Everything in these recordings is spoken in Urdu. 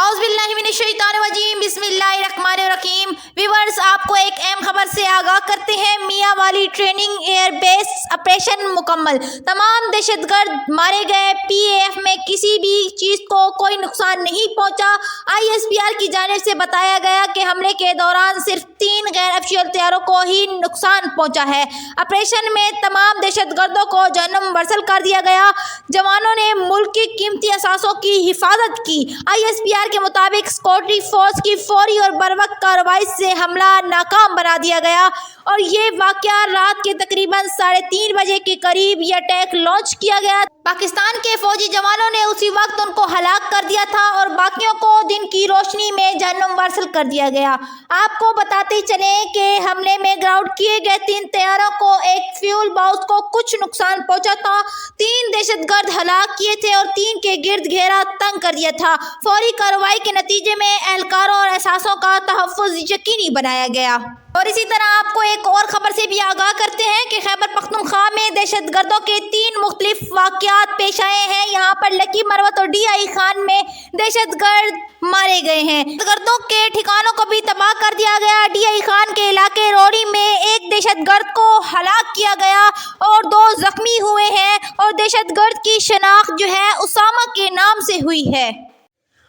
اعوذ باللہ من الشیطان الرجیم، بسم اللہ الرحمن الرحیم۔ ویورز، آپ کو ایک اہم خبر سے آگاہ کرتے ہیں۔ میاں والی ٹریننگ ایئر بیس آپریشن مکمل، تمام دہشت گرد مارے گئے۔ پی اے ایف میں کسی بھی چیز کو کوئی نقصان نہیں پہنچا۔ آئی ایس پی آر کی جانب سے بتایا گیا کہ حملے کے دوران صرف 3 غیر آفیشیل طیاروں کو ہی نقصان پہنچا ہے۔ آپریشن میں تمام دہشت گردوں کو جہنم برسل کر دیا گیا۔ جوانوں نے ملک کی قیمتی اثاثوں کی حفاظت کی۔ آئی ایس پی آر کے مطابق سیکورٹی فورس کی فوری اور بروقت کارروائی سے حملہ ناکام بنا دیا گیا اور یہ واقعہ رات کے تقریباً 3:30 بجے کے قریب یہ اٹیک لانچ کیا گیا۔ پاکستان کے فوجی جوانوں نے اسی وقت ان کو ہلاک کر دیا تھا اور باقیوں کو دن کی روشنی میں جہنم وارسل کر دیا گیا۔ آپ کو بتاتے چلیں کہ حملے میں گراؤنڈ کیے گئے 3 طیاروں کو ایک فیول باؤس کو کچھ نقصان پہنچا تھا۔ 3 دہشت گرد ہلاک کیے تھے اور 3 کے گرد گھیرا تنگ کر دیا تھا۔ فوری کارروائی کے نتیجے میں اہلکاروں اور اثاثوں کا تحفظ یقینی بنایا گیا۔ اور اسی طرح آپ کو ایک اور خبر سے بھی آگاہ کرتے ہیں کہ خیبر پختونخوا میں دہشت گردوں کے 3 مختلف واقعات پیش آئے ہیں۔ یہاں پر لکی مروت اور ڈی آئی خان میں دہشت گرد مارے گئے ہیں۔ دہشت گردوں کے ٹھکانوں کو بھی تباہ کر دیا گیا۔ ڈی آئی خان کے علاقے روڑی میں ایک دہشت گرد کو ہلاک کیا گیا اور 2 زخمی ہوئے ہیں اور دہشت گرد کی شناخت جو ہے اسامہ کے نام سے ہوئی ہے۔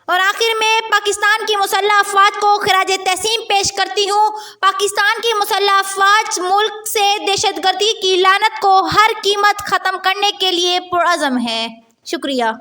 اور آخر میں پاکستان کی مسلح افواج کو خراج تحسین پیش کرتی ہوں۔ پاکستان کی مسلح افواج ملک سے دہشت گردی کی لعنت کو ہر قیمت ختم کرنے کے لیے پرعزم ہے۔ شکریہ۔